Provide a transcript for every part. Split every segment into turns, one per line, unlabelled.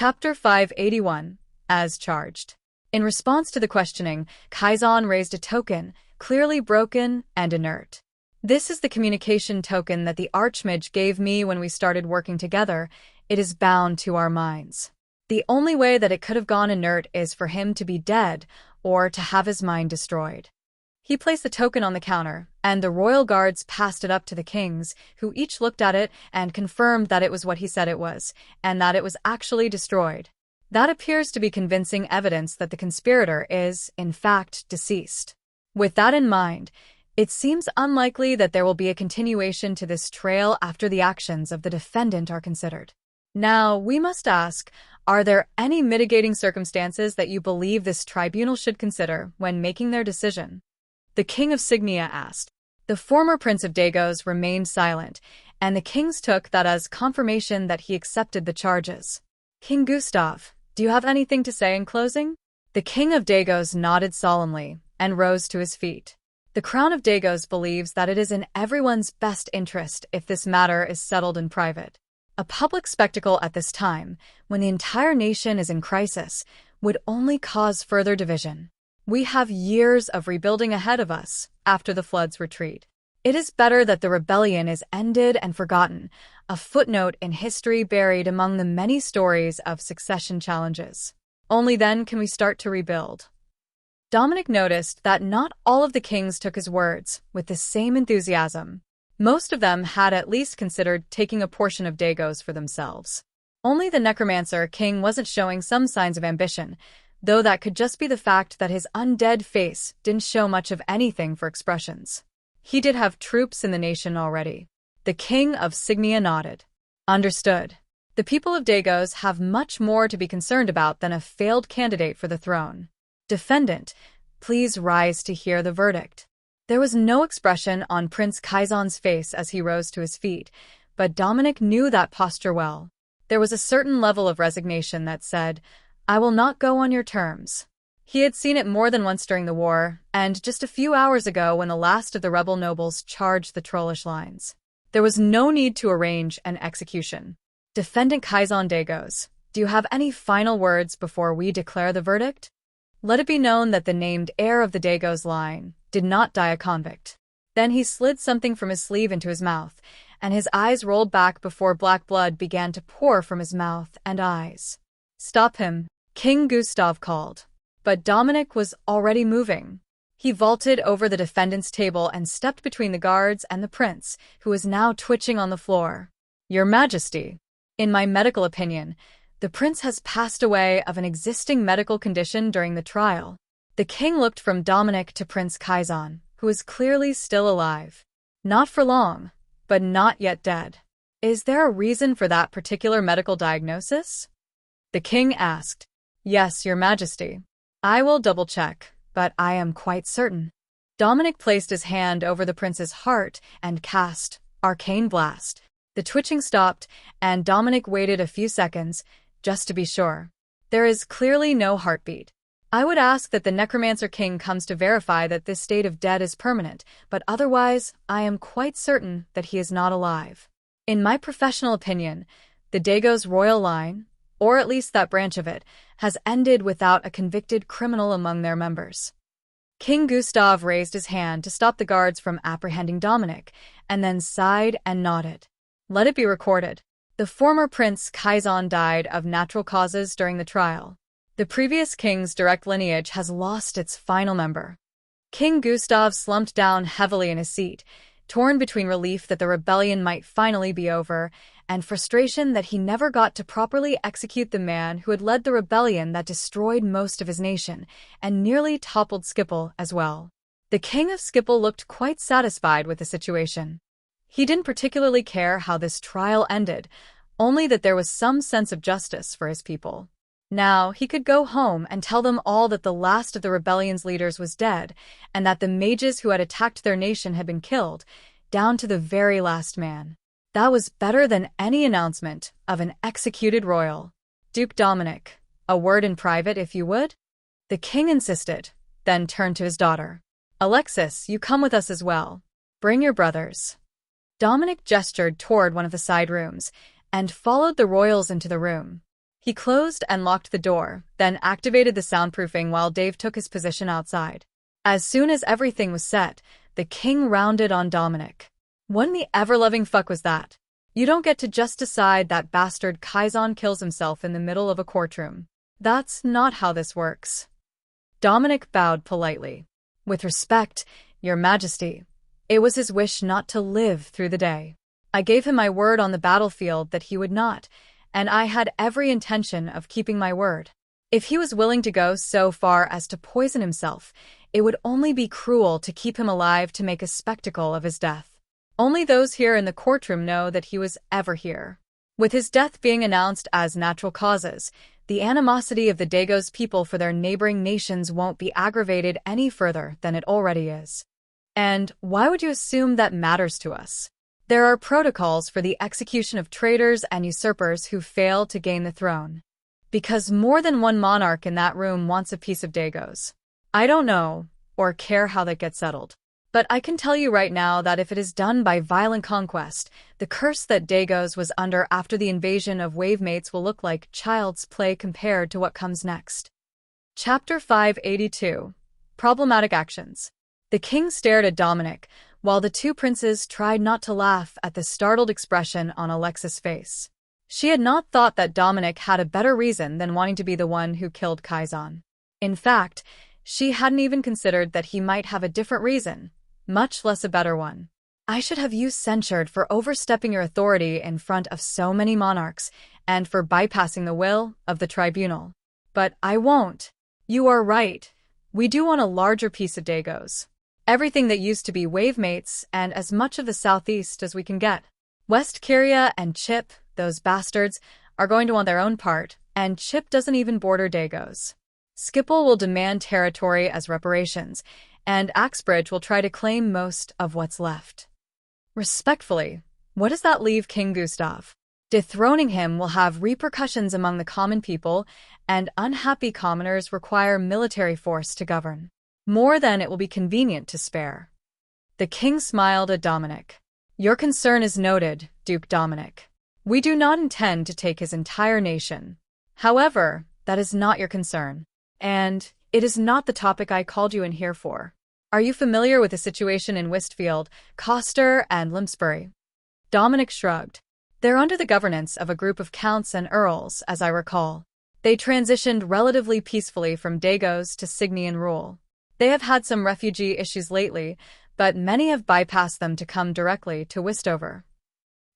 Chapter 581, As Charged. In response to the questioning, Kaizen raised a token, clearly broken and inert. This is the communication token that the Archmage gave me when we started working together. It is bound to our minds. The only way that it could have gone inert is for him to be dead or to have his mind destroyed. He placed the token on the counter, and the royal guards passed it up to the kings, who each looked at it and confirmed that it was what he said it was, and that it was actually destroyed. That appears to be convincing evidence that the conspirator is, in fact, deceased. With that in mind, it seems unlikely that there will be a continuation to this trail after the actions of the defendant are considered. Now, we must ask, are there any mitigating circumstances that you believe this tribunal should consider when making their decision? The king of Signia asked. The former prince of Dagos remained silent, and the kings took that as confirmation that he accepted the charges. King Gustav, do you have anything to say in closing? The king of Dagos nodded solemnly and rose to his feet. The crown of Dagos believes that it is in everyone's best interest if this matter is settled in private. A public spectacle at this time, when the entire nation is in crisis, would only cause further division. We have years of rebuilding ahead of us after the flood's retreat. It is better that the rebellion is ended and forgotten, a footnote in history buried among the many stories of succession challenges. Only then can we start to rebuild. Dominic noticed that not all of the kings took his words with the same enthusiasm. Most of them had at least considered taking a portion of Dagos for themselves. Only the necromancer king wasn't showing some signs of ambition, though that could just be the fact that his undead face didn't show much of anything for expressions. He did have troops in the nation already. The king of Signia nodded. Understood. The people of Dagos have much more to be concerned about than a failed candidate for the throne. Defendant, please rise to hear the verdict. There was no expression on Prince Kaizen's face as he rose to his feet, but Dominic knew that posture well. There was a certain level of resignation that said, I will not go on your terms. He had seen it more than once during the war, and just a few hours ago when the last of the rebel nobles charged the trollish lines. There was no need to arrange an execution. Defendant Kaizen Dagos, do you have any final words before we declare the verdict? Let it be known that the named heir of the Dagos line did not die a convict. Then he slid something from his sleeve into his mouth, and his eyes rolled back before black blood began to pour from his mouth and eyes. Stop him, King Gustav called. But Dominic was already moving. He vaulted over the defendant's table and stepped between the guards and the prince, who was now twitching on the floor. Your Majesty, in my medical opinion, the prince has passed away of an existing medical condition during the trial. The king looked from Dominic to Prince Kaizen, who is clearly still alive. Not for long, but not yet dead. Is there a reason for that particular medical diagnosis? The king asked. Yes, Your Majesty. I will double-check, but I am quite certain. Dominic placed his hand over the prince's heart and cast Arcane Blast. The twitching stopped, and Dominic waited a few seconds, just to be sure. There is clearly no heartbeat. I would ask that the Necromancer King comes to verify that this state of dead is permanent, but otherwise, I am quite certain that he is not alive. In my professional opinion, the Dagos royal line, or at least that branch of it, has ended without a convicted criminal among their members. King Gustav raised his hand to stop the guards from apprehending Dominic, and then sighed and nodded. Let it be recorded. The former Prince Kaizen died of natural causes during the trial. The previous king's direct lineage has lost its final member. King Gustav slumped down heavily in his seat, torn between relief that the rebellion might finally be over and frustration that he never got to properly execute the man who had led the rebellion that destroyed most of his nation and nearly toppled Skipple as well. The king of Skipple looked quite satisfied with the situation. He didn't particularly care how this trial ended, only that there was some sense of justice for his people. Now he could go home and tell them all that the last of the rebellion's leaders was dead, and that the mages who had attacked their nation had been killed, down to the very last man. That was better than any announcement of an executed royal. Duke Dominic, a word in private if you would? The king insisted, then turned to his daughter. Alexis, you come with us as well. Bring your brothers. Dominic gestured toward one of the side rooms, and followed the royals into the room. He closed and locked the door, then activated the soundproofing while Dave took his position outside. As soon as everything was set, the king rounded on Dominic. What in the ever-loving fuck was that? You don't get to just decide that bastard Kaizen kills himself in the middle of a courtroom. That's not how this works. Dominic bowed politely. With respect, Your Majesty. It was his wish not to live through the day. I gave him my word on the battlefield that he would not, and I had every intention of keeping my word. If he was willing to go so far as to poison himself, it would only be cruel to keep him alive to make a spectacle of his death. Only those here in the courtroom know that he was ever here. With his death being announced as natural causes, the animosity of the Dagos people for their neighboring nations won't be aggravated any further than it already is. And why would you assume that matters to us? There are protocols for the execution of traitors and usurpers who fail to gain the throne. Because more than one monarch in that room wants a piece of Dagos. I don't know, or care how that gets settled. But I can tell you right now that if it is done by violent conquest, the curse that Dagos was under after the invasion of Wavemates will look like child's play compared to what comes next. Chapter 582. Problematic Actions. The king stared at Dominic, while the two princes tried not to laugh at the startled expression on Alexa's face. She had not thought that Dominic had a better reason than wanting to be the one who killed Kaizen. In fact, she hadn't even considered that he might have a different reason, much less a better one. I should have you censured for overstepping your authority in front of so many monarchs, and for bypassing the will of the tribunal. But I won't. You are right. We do want a larger piece of Dagos. Everything that used to be Wavemates, and as much of the southeast as we can get. West Kyria and Chip, those bastards, are going to want their own part, and Chip doesn't even border Dagos. Skipple will demand territory as reparations, and Axbridge will try to claim most of what's left. Respectfully, what does that leave King Gustav? Dethroning him will have repercussions among the common people, and unhappy commoners require military force to govern. More than it will be convenient to spare. The king smiled at Dominic. Your concern is noted, Duke Dominic. We do not intend to take his entire nation. However, that is not your concern. And it is not the topic I called you in here for. Are you familiar with the situation in Westfield, Coster, and Limsbury? Dominic shrugged. They're under the governance of a group of counts and earls, as I recall. They transitioned relatively peacefully from Dagos to Signian rule. They have had some refugee issues lately, but many have bypassed them to come directly to Westover.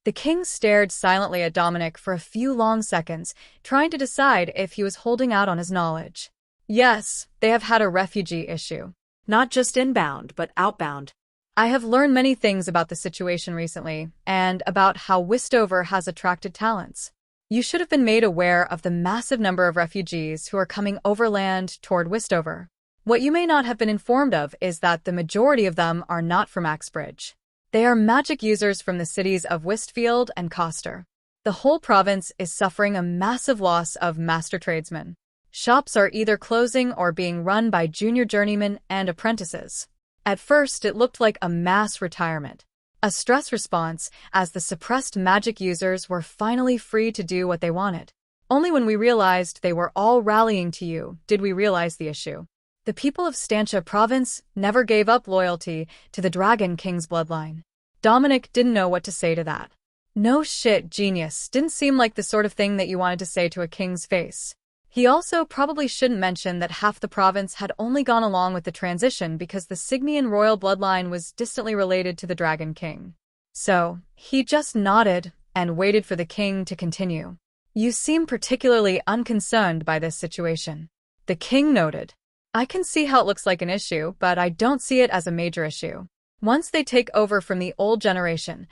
The king stared silently at Dominic for a few long seconds, trying to decide if he was holding out on his knowledge. Yes, they have had a refugee issue. Not just inbound, but outbound. I have learned many things about the situation recently, and about how Westover has attracted talents. You should have been made aware of the massive number of refugees who are coming overland toward Westover. What you may not have been informed of is that the majority of them are not from Axbridge. They are magic users from the cities of Westfield and Coster. The whole province is suffering a massive loss of master tradesmen. Shops are either closing or being run by junior journeymen and apprentices. At first, it looked like a mass retirement. A stress response, as the suppressed magic users were finally free to do what they wanted. Only when we realized they were all rallying to you did we realize the issue. The people of Stantia province never gave up loyalty to the Dragon King's bloodline. Dominic didn't know what to say to that. No shit, genius, didn't seem like the sort of thing that you wanted to say to a king's face. He also probably shouldn't mention that half the province had only gone along with the transition because the Signian royal bloodline was distantly related to the Dragon King. So, he just nodded and waited for the king to continue. You seem particularly unconcerned by this situation. The king noted. I can see how it looks like an issue, but I don't see it as a major issue. Once they take over from the old generation,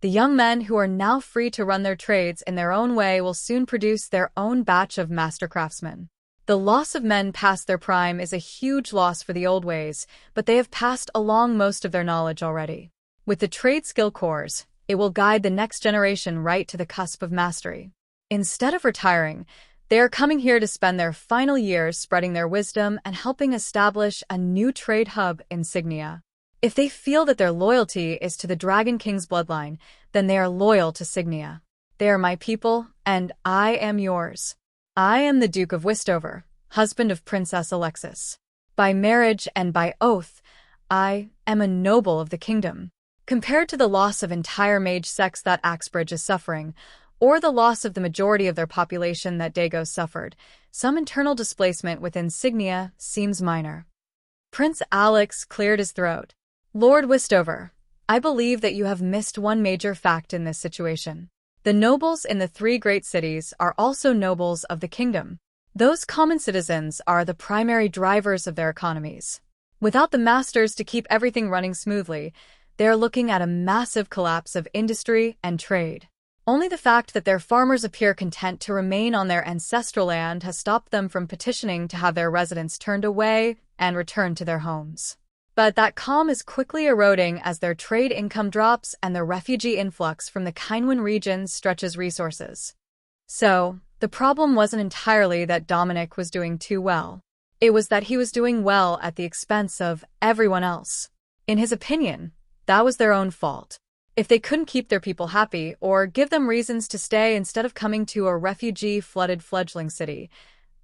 the young men who are now free to run their trades in their own way will soon produce their own batch of master craftsmen. The loss of men past their prime is a huge loss for the old ways, but they have passed along most of their knowledge already. With the trade skill cores, it will guide the next generation right to the cusp of mastery. Instead of retiring, they are coming here to spend their final years spreading their wisdom and helping establish a new trade hub in Signia. If they feel that their loyalty is to the Dragon King's bloodline, then they are loyal to Signia. They are my people, and I am yours. I am the Duke of Westover, husband of Princess Alexis. By marriage and by oath, I am a noble of the kingdom. Compared to the loss of entire mage sects that Axbridge is suffering, or the loss of the majority of their population that Dagos suffered, some internal displacement within Signia seems minor. Prince Alex cleared his throat. Lord Westover, I believe that you have missed one major fact in this situation. The nobles in the three great cities are also nobles of the kingdom. Those common citizens are the primary drivers of their economies. Without the masters to keep everything running smoothly, they are looking at a massive collapse of industry and trade. Only the fact that their farmers appear content to remain on their ancestral land has stopped them from petitioning to have their residents turned away and returned to their homes. But that calm is quickly eroding as their trade income drops and the refugee influx from the Kainwen region stretches resources. So, the problem wasn't entirely that Dominic was doing too well. It was that he was doing well at the expense of everyone else. In his opinion, that was their own fault. If they couldn't keep their people happy or give them reasons to stay instead of coming to a refugee-flooded fledgling city,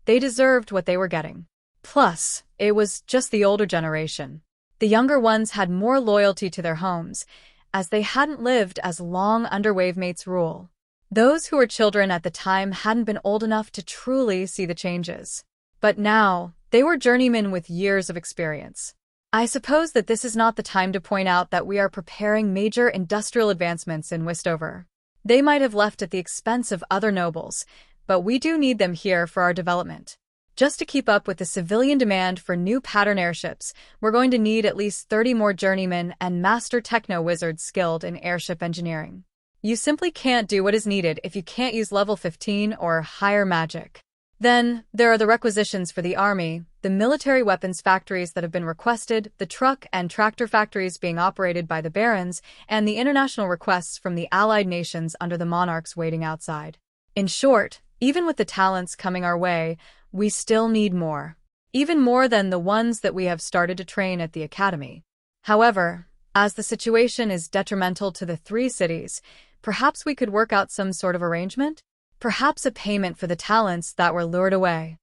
they deserved what they were getting. Plus, it was just the older generation. The younger ones had more loyalty to their homes, as they hadn't lived as long under Wavemate's rule. Those who were children at the time hadn't been old enough to truly see the changes. But now, they were journeymen with years of experience. I suppose that this is not the time to point out that we are preparing major industrial advancements in Westover. They might have left at the expense of other nobles, but we do need them here for our development. Just to keep up with the civilian demand for new pattern airships, we're going to need at least 30 more journeymen and master techno-wizards skilled in airship engineering. You simply can't do what is needed if you can't use level 15 or higher magic. Then, there are the requisitions for the army, the military weapons factories that have been requested, the truck and tractor factories being operated by the barons, and the international requests from the allied nations under the monarchs waiting outside. In short, even with the talents coming our way, we still need more. Even more than the ones that we have started to train at the academy. However, as the situation is detrimental to the three cities, perhaps we could work out some sort of arrangement? Perhaps a payment for the talents that were lured away.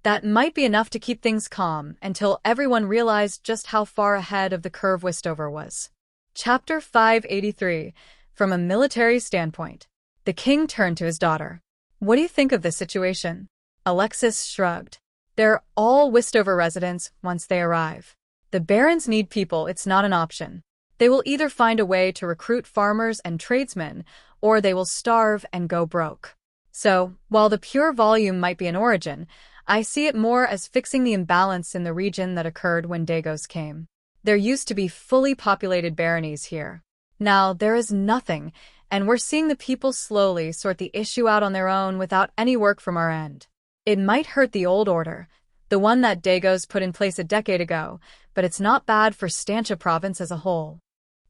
That might be enough to keep things calm until everyone realized just how far ahead of the curve Westover was. Chapter 583. From a military standpoint. The king turned to his daughter. What do you think of this situation? Alexis shrugged. They're all Westover residents once they arrive. The barons need people, it's not an option. They will either find a way to recruit farmers and tradesmen, or they will starve and go broke. So, while the pure volume might be an origin, I see it more as fixing the imbalance in the region that occurred when Dagos came. There used to be fully populated baronies here. Now, there is nothing, and we're seeing the people slowly sort the issue out on their own without any work from our end. It might hurt the old order, the one that Dagos put in place a decade ago, but it's not bad for Stantia province as a whole.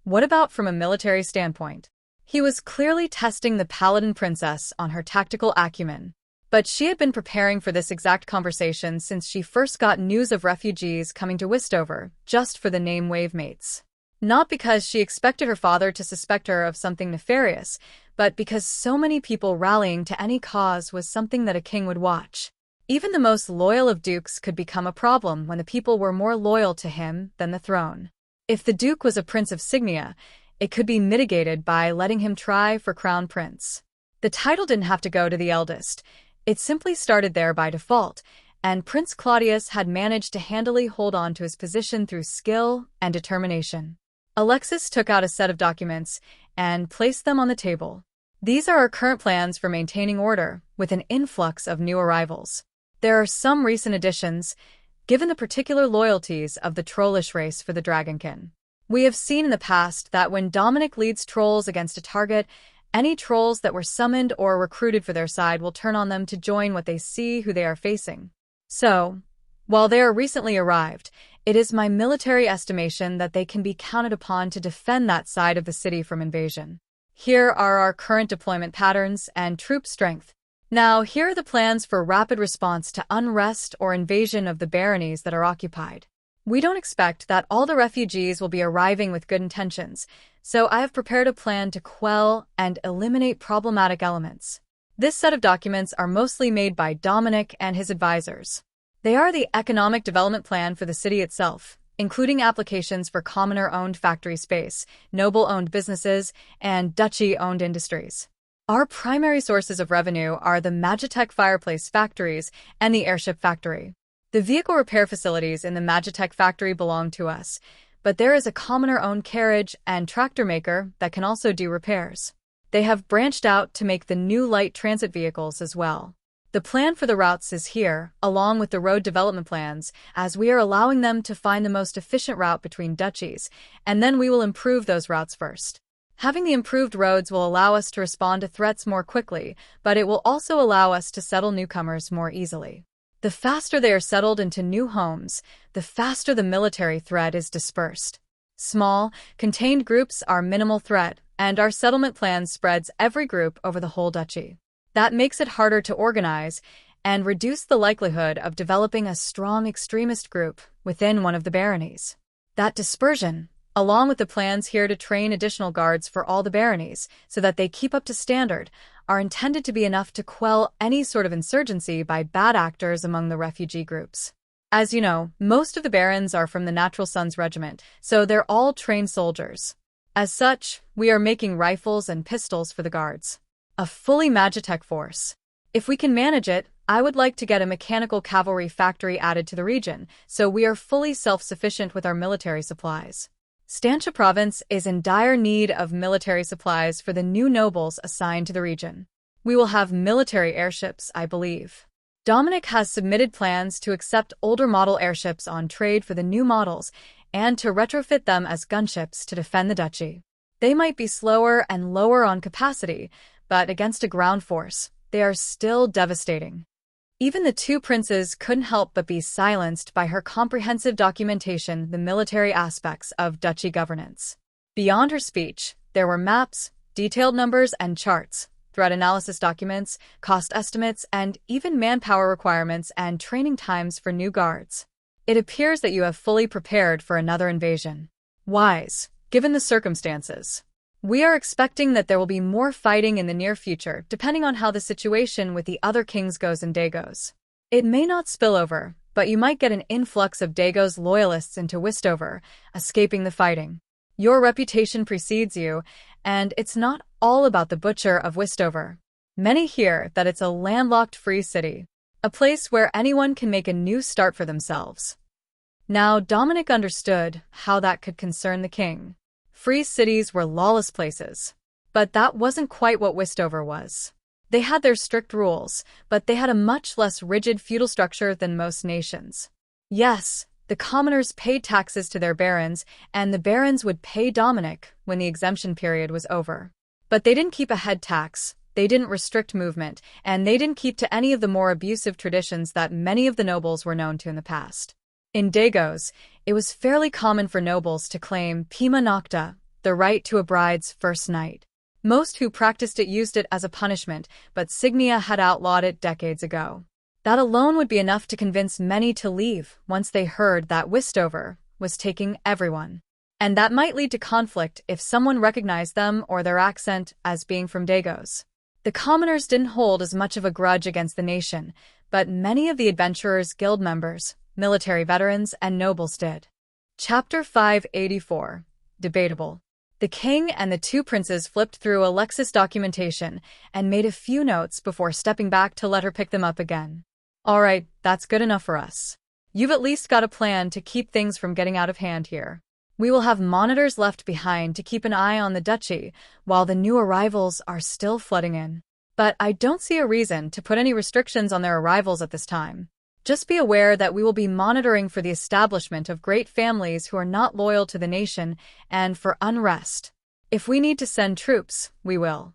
What about from a military standpoint? He was clearly testing the paladin princess on her tactical acumen. But she had been preparing for this exact conversation since she first got news of refugees coming to Westover, just for the name Wavemates. Not because she expected her father to suspect her of something nefarious, but because so many people rallying to any cause was something that a king would watch. Even the most loyal of dukes could become a problem when the people were more loyal to him than the throne. If the duke was a prince of Signia, it could be mitigated by letting him try for crown prince. The title didn't have to go to the eldest. It simply started there by default, and Prince Claudius had managed to handily hold on to his position through skill and determination. Alexis took out a set of documents and placed them on the table. These are our current plans for maintaining order, with an influx of new arrivals. There are some recent additions, given the particular loyalties of the trollish race for the Dragonkin. We have seen in the past that when Dominic leads trolls against a target, any trolls that were summoned or recruited for their side will turn on them to join what they see who they are facing. So, while they are recently arrived, it is my military estimation that they can be counted upon to defend that side of the city from invasion. Here are our current deployment patterns and troop strength. Now, here are the plans for rapid response to unrest or invasion of the baronies that are occupied. We don't expect that all the refugees will be arriving with good intentions, so I have prepared a plan to quell and eliminate problematic elements. This set of documents are mostly made by Dominic and his advisors. They are the economic development plan for the city itself, including applications for commoner-owned factory space, noble-owned businesses, and duchy-owned industries. Our primary sources of revenue are the Magitech fireplace factories and the airship factory. The vehicle repair facilities in the Magitech factory belong to us, but there is a commoner-owned carriage and tractor maker that can also do repairs. They have branched out to make the new light transit vehicles as well. The plan for the routes is here, along with the road development plans, as we are allowing them to find the most efficient route between duchies, and then we will improve those routes first. Having the improved roads will allow us to respond to threats more quickly, but it will also allow us to settle newcomers more easily. The faster they are settled into new homes, the faster the military threat is dispersed. Small, contained groups are minimal threat, and our settlement plan spreads every group over the whole duchy. That makes it harder to organize and reduce the likelihood of developing a strong extremist group within one of the baronies. That dispersion, along with the plans here to train additional guards for all the baronies so that they keep up to standard, are intended to be enough to quell any sort of insurgency by bad actors among the refugee groups. As you know, most of the barons are from the Natural Sons Regiment, so they're all trained soldiers. As such, we are making rifles and pistols for the guards. A fully Magitech force. If we can manage it, I would like to get a mechanical cavalry factory added to the region, so we are fully self-sufficient with our military supplies. Stantia Province is in dire need of military supplies for the new nobles assigned to the region. We will have military airships, I believe. Dominic has submitted plans to accept older model airships on trade for the new models and to retrofit them as gunships to defend the duchy. They might be slower and lower on capacity, but against a ground force, they are still devastating. Even the two princes couldn't help but be silenced by her comprehensive documentation the military aspects of duchy governance. Beyond her speech, there were maps, detailed numbers and charts, threat analysis documents, cost estimates, and even manpower requirements and training times for new guards. It appears that you have fully prepared for another invasion. Wise, given the circumstances. We are expecting that there will be more fighting in the near future, depending on how the situation with the other kings goes in Dagos. It may not spill over, but you might get an influx of Dagos loyalists into Westover, escaping the fighting. Your reputation precedes you, and it's not all about the butcher of Westover. Many hear that it's a landlocked free city, a place where anyone can make a new start for themselves. Now Dominic understood how that could concern the king. Free cities were lawless places. But that wasn't quite what Westover was. They had their strict rules, but they had a much less rigid feudal structure than most nations. Yes, the commoners paid taxes to their barons, and the barons would pay Dominic when the exemption period was over. But they didn't keep a head tax, they didn't restrict movement, and they didn't keep to any of the more abusive traditions that many of the nobles were known to in the past. In Dagos, it was fairly common for nobles to claim Pima Nocta, the right to a bride's first night. Most who practiced it used it as a punishment, but Signia had outlawed it decades ago. That alone would be enough to convince many to leave once they heard that Westover was taking everyone. And that might lead to conflict if someone recognized them or their accent as being from Dagos. The commoners didn't hold as much of a grudge against the nation, but many of the adventurers' guild members, military veterans, and nobles did. Chapter 584. Debatable. The king and the two princes flipped through Alexis' documentation and made a few notes before stepping back to let her pick them up again. All right, that's good enough for us. You've at least got a plan to keep things from getting out of hand here. We will have monitors left behind to keep an eye on the duchy while the new arrivals are still flooding in. But I don't see a reason to put any restrictions on their arrivals at this time. Just be aware that we will be monitoring for the establishment of great families who are not loyal to the nation and for unrest. If we need to send troops, we will.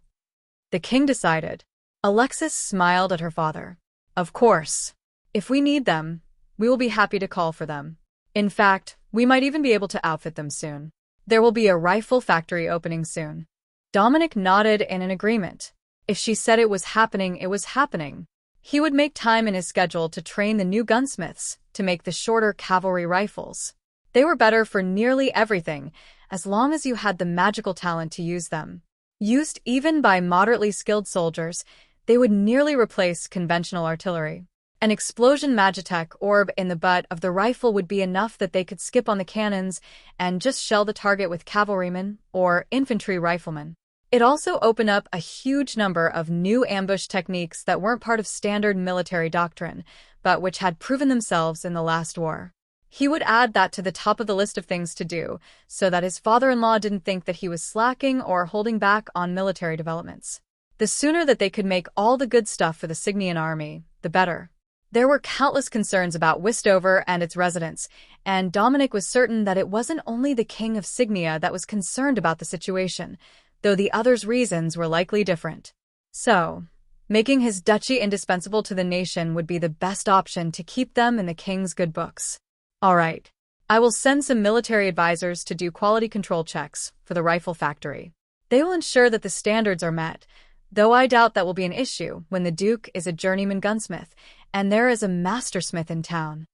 The king decided. Alexis smiled at her father. Of course. If we need them, we will be happy to call for them. In fact, we might even be able to outfit them soon. There will be a rifle factory opening soon. Dominic nodded in an agreement. If she said it was happening, it was happening. He would make time in his schedule to train the new gunsmiths to make the shorter cavalry rifles. They were better for nearly everything, as long as you had the magical talent to use them. Used even by moderately skilled soldiers, They would nearly replace conventional artillery. An explosion magitech orb in the butt of the rifle would be enough that they could skip on the cannons and just shell the target with cavalrymen or infantry riflemen. It also opened up a huge number of new ambush techniques that weren't part of standard military doctrine, but which had proven themselves in the last war. He would add that to the top of the list of things to do, so that his father-in-law didn't think that he was slacking or holding back on military developments. The sooner that they could make all the good stuff for the Signian army, the better. There were countless concerns about Westover and its residents, and Dominic was certain that it wasn't only the king of Signia that was concerned about the situation, though the others' reasons were likely different. So, making his duchy indispensable to the nation would be the best option to keep them in the king's good books. All right, I will send some military advisors to do quality control checks for the rifle factory. They will ensure that the standards are met, though I doubt that will be an issue when the Duke is a journeyman gunsmith and there is a mastersmith in town.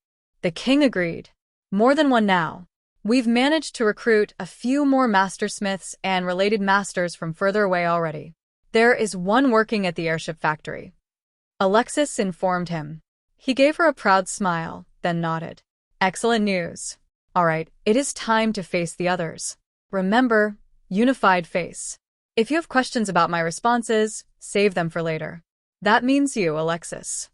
The king agreed. More than one now. We've managed to recruit a few more mastersmiths and related masters from further away already. There is one working at the airship factory. Alexis informed him. He gave her a proud smile, then nodded. Excellent news. All right, it is time to face the others. Remember, unified face. If you have questions about my responses, save them for later. That means you, Alexis.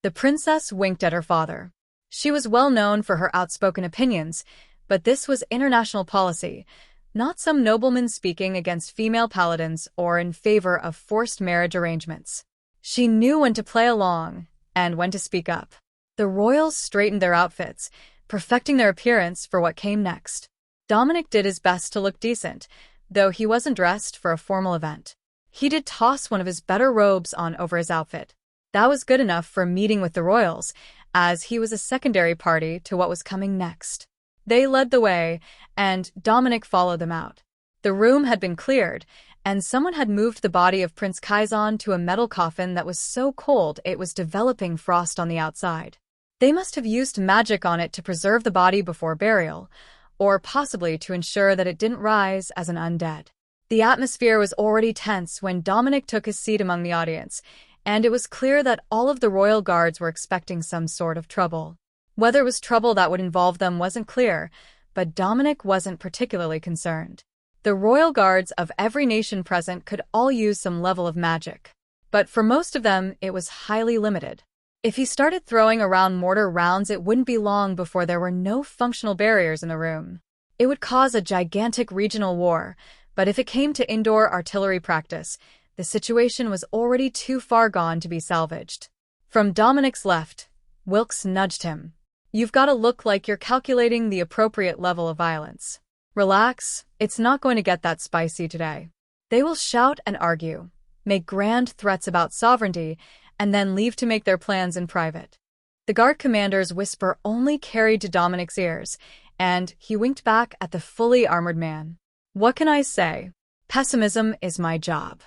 The princess winked at her father. She was well known for her outspoken opinions, but this was international policy, not some nobleman speaking against female paladins or in favor of forced marriage arrangements. She knew when to play along and when to speak up. The royals straightened their outfits, perfecting their appearance for what came next. Dominic did his best to look decent, though he wasn't dressed for a formal event. He did toss one of his better robes on over his outfit. That was good enough for a meeting with the royals, as he was a secondary party to what was coming next. They led the way, and Dominic followed them out. The room had been cleared, and someone had moved the body of Prince Kaizan to a metal coffin that was so cold it was developing frost on the outside. They must have used magic on it to preserve the body before burial, or possibly to ensure that it didn't rise as an undead. The atmosphere was already tense when Dominic took his seat among the audience, and it was clear that all of the royal guards were expecting some sort of trouble. Whether it was trouble that would involve them wasn't clear, but Dominic wasn't particularly concerned. The royal guards of every nation present could all use some level of magic, but for most of them it was highly limited. If he started throwing around mortar rounds, it wouldn't be long before there were no functional barriers in the room. It would cause a gigantic regional war, but if it came to indoor artillery practice, the situation was already too far gone to be salvaged. From Dominic's left, Wilkes nudged him. You've got to look like you're calculating the appropriate level of violence. Relax, it's not going to get that spicy today. They will shout and argue, make grand threats about sovereignty, and then leave to make their plans in private. The guard commander's whisper only carried to Dominic's ears, and he winked back at the fully armored man. What can I say? Pessimism is my job.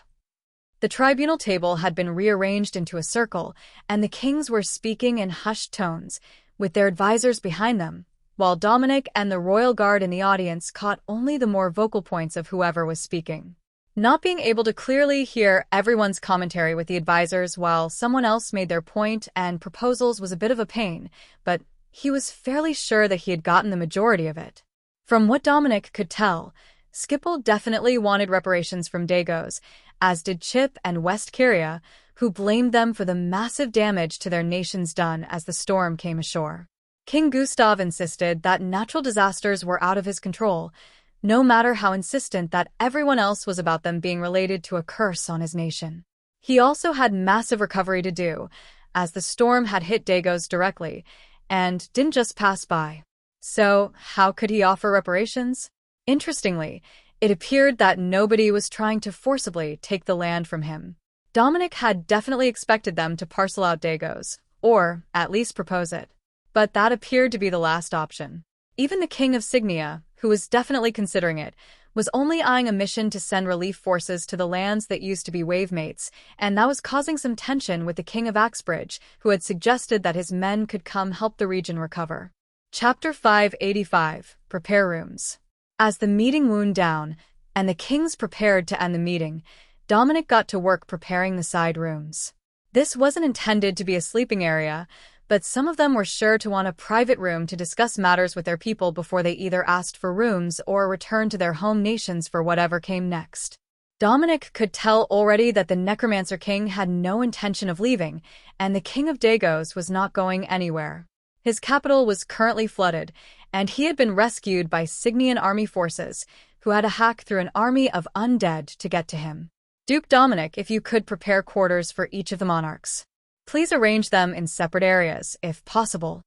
The tribunal table had been rearranged into a circle, and the kings were speaking in hushed tones, with their advisors behind them, while Dominic and the royal guard in the audience caught only the more vocal points of whoever was speaking. Not being able to clearly hear everyone's commentary with the advisors while someone else made their point and proposals was a bit of a pain, but he was fairly sure that he had gotten the majority of it. From what Dominic could tell, Skipple definitely wanted reparations from Dagos, as did Chip and West Kyria, who blamed them for the massive damage to their nations done as the storm came ashore. King Gustav insisted that natural disasters were out of his control, no matter how insistent that everyone else was about them being related to a curse on his nation. He also had massive recovery to do, as the storm had hit Dagos directly, and didn't just pass by. So, how could he offer reparations? Interestingly, it appeared that nobody was trying to forcibly take the land from him. Dominic had definitely expected them to parcel out Dagos, or at least propose it. But that appeared to be the last option. Even the king of Signia, who was definitely considering it, was only eyeing a mission to send relief forces to the lands that used to be wavemates, and that was causing some tension with the king of Axbridge, who had suggested that his men could come help the region recover. Chapter 585, Prepare Rooms. As the meeting wound down, and the kings prepared to end the meeting, Dominic got to work preparing the side rooms. This wasn't intended to be a sleeping area, but some of them were sure to want a private room to discuss matters with their people before they either asked for rooms or returned to their home nations for whatever came next. Dominic could tell already that the Necromancer King had no intention of leaving, and the King of Dagos was not going anywhere. His capital was currently flooded, and he had been rescued by Signian army forces, who had to hack through an army of undead to get to him. Duke Dominic, if you could prepare quarters for each of the monarchs. Please arrange them in separate areas, if possible.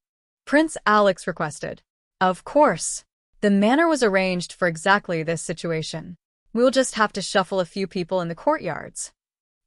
Prince Alex requested. Of course. The manor was arranged for exactly this situation. We'll just have to shuffle a few people in the courtyards.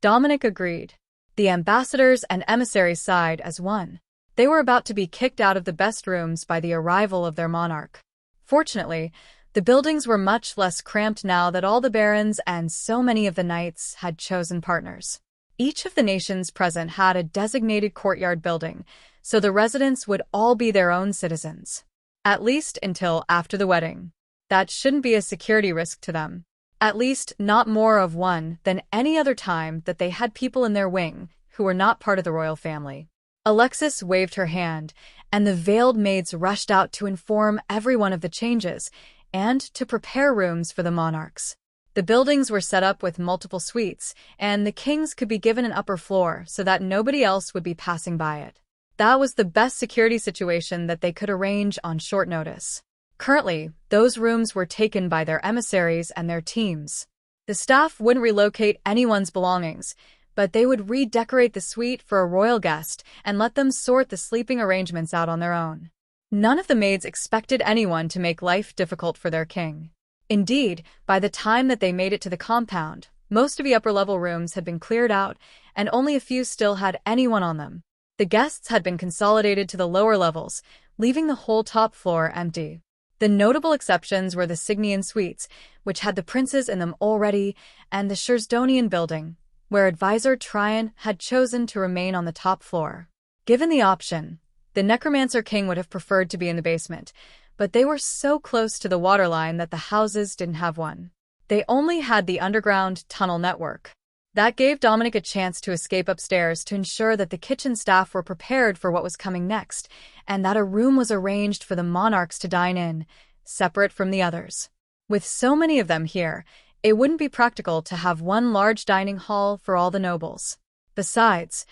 Dominic agreed. The ambassadors and emissaries sighed as one. They were about to be kicked out of the best rooms by the arrival of their monarch. Fortunately, the buildings were much less cramped now that all the barons and so many of the knights had chosen partners. Each of the nations present had a designated courtyard building, so the residents would all be their own citizens. At least until after the wedding. That shouldn't be a security risk to them. At least not more of one than any other time that they had people in their wing who were not part of the royal family. Alexis waved her hand, and the veiled maids rushed out to inform everyone of the changes and to prepare rooms for the monarchs. The buildings were set up with multiple suites, and the kings could be given an upper floor so that nobody else would be passing by it. That was the best security situation that they could arrange on short notice. Currently, those rooms were taken by their emissaries and their teams. The staff wouldn't relocate anyone's belongings, but they would redecorate the suite for a royal guest and let them sort the sleeping arrangements out on their own. None of the maids expected anyone to make life difficult for their king. Indeed, by the time that they made it to the compound, most of the upper-level rooms had been cleared out, and only a few still had anyone on them. The guests had been consolidated to the lower levels, leaving the whole top floor empty. The notable exceptions were the Signian suites, which had the princes in them already, and the Shersdonian building, where advisor Tryon had chosen to remain on the top floor. Given the option, the Necromancer King would have preferred to be in the basement, but they were so close to the waterline that the houses didn't have one. They only had the underground tunnel network. That gave Dominic a chance to escape upstairs to ensure that the kitchen staff were prepared for what was coming next, and that a room was arranged for the monarchs to dine in, separate from the others. With so many of them here, it wouldn't be practical to have one large dining hall for all the nobles. Besides,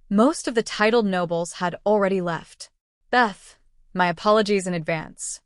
most of the titled nobles had already left. Beth, my apologies in advance.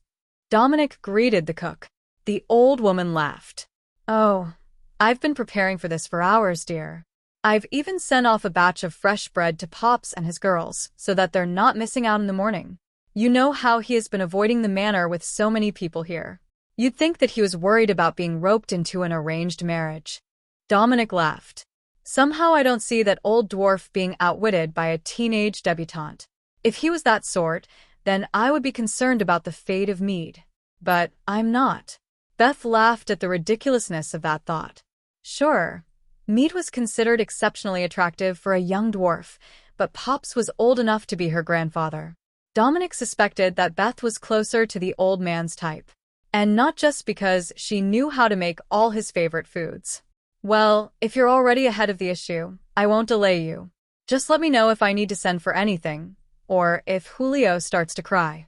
Dominic greeted the cook. The old woman laughed. Oh, I've been preparing for this for hours, dear. I've even sent off a batch of fresh bread to Pops and his girls, so that they're not missing out in the morning. You know how he has been avoiding the manor with so many people here. You'd think that he was worried about being roped into an arranged marriage. Dominic laughed. Somehow I don't see that old dwarf being outwitted by a teenage debutante. If he was that sort, then I would be concerned about the fate of Mead. But I'm not. Beth laughed at the ridiculousness of that thought. Sure, Mead was considered exceptionally attractive for a young dwarf, but Pops was old enough to be her grandfather. Dominic suspected that Beth was closer to the old man's type. And not just because she knew how to make all his favorite foods. Well, if you're already ahead of the issue, I won't delay you. Just let me know if I need to send for anything, or if Julio starts to cry.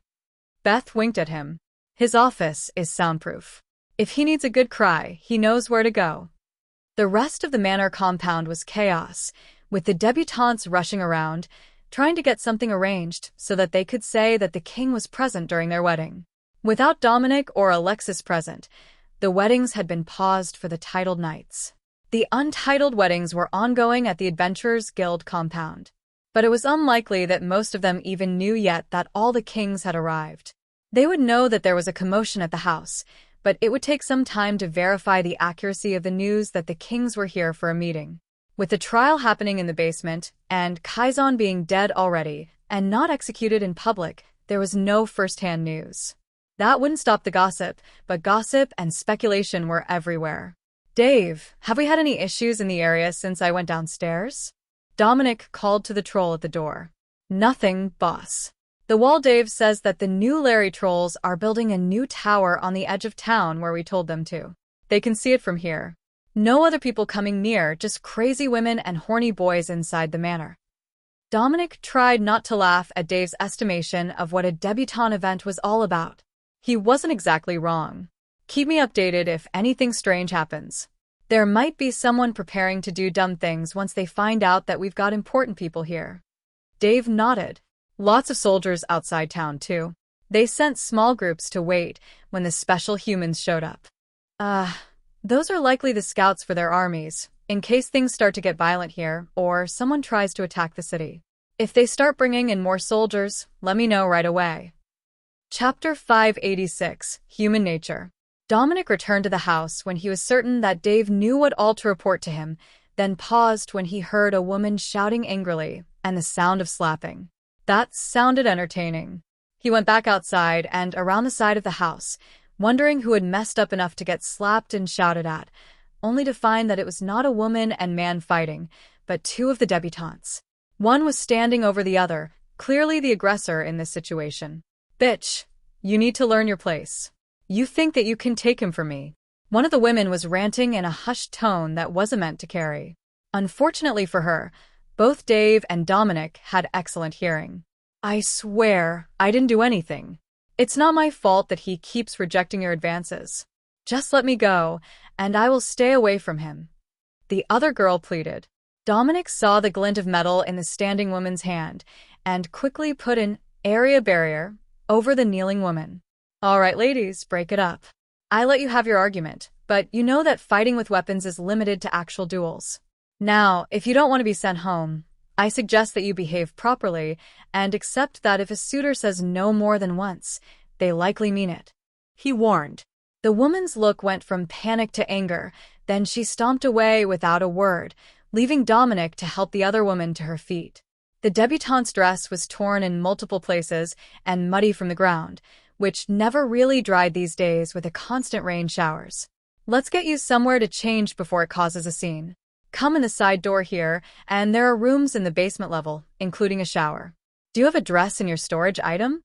Beth winked at him. His office is soundproof. If he needs a good cry, he knows where to go. The rest of the manor compound was chaos, with the debutantes rushing around, trying to get something arranged so that they could say that the king was present during their wedding. Without Dominic or Alexis present, the weddings had been paused for the titled knights. The untitled weddings were ongoing at the Adventurers Guild compound, but it was unlikely that most of them even knew yet that all the kings had arrived. They would know that there was a commotion at the house, but it would take some time to verify the accuracy of the news that the kings were here for a meeting. With the trial happening in the basement, and Kaizan being dead already, and not executed in public, there was no first-hand news. That wouldn't stop the gossip, but gossip and speculation were everywhere. Dave, have we had any issues in the area since I went downstairs? Dominic called to the troll at the door. Nothing, boss. The wall Dave says that the new Larry trolls are building a new tower on the edge of town where we told them to. They can see it from here. No other people coming near, just crazy women and horny boys inside the manor. Dominic tried not to laugh at Dave's estimation of what a debutante event was all about. He wasn't exactly wrong. Keep me updated if anything strange happens. There might be someone preparing to do dumb things once they find out that we've got important people here. Dave nodded. Lots of soldiers outside town, too. They sent small groups to wait when the special humans showed up. Those are likely the scouts for their armies, in case things start to get violent here, or someone tries to attack the city. If they start bringing in more soldiers, let me know right away. Chapter 586, Human Nature. Dominic returned to the house when he was certain that Dave knew what all to report to him, then paused when he heard a woman shouting angrily and the sound of slapping. That sounded entertaining. He went back outside and around the side of the house, wondering who had messed up enough to get slapped and shouted at, only to find that it was not a woman and man fighting, but two of the debutantes. One was standing over the other, clearly the aggressor in this situation. Bitch, you need to learn your place. You think that you can take him from me. One of the women was ranting in a hushed tone that wasn't meant to carry. Unfortunately for her, both Dave and Dominic had excellent hearing. I swear, I didn't do anything. It's not my fault that he keeps rejecting your advances. Just let me go, and I will stay away from him. The other girl pleaded. Dominic saw the glint of metal in the standing woman's hand, and quickly put an area barrier over the kneeling woman. All right, ladies, break it up. I let you have your argument, but you know that fighting with weapons is limited to actual duels. Now, if you don't want to be sent home, I suggest that you behave properly and accept that if a suitor says no more than once, they likely mean it. He warned. The woman's look went from panic to anger, then she stomped away without a word, leaving Dominic to help the other woman to her feet. The debutante's dress was torn in multiple places and muddy from the ground, which never really dried these days with the constant rain showers. Let's get you somewhere to change before it causes a scene. Come in the side door here, and there are rooms in the basement level, including a shower. Do you have a dress in your storage item?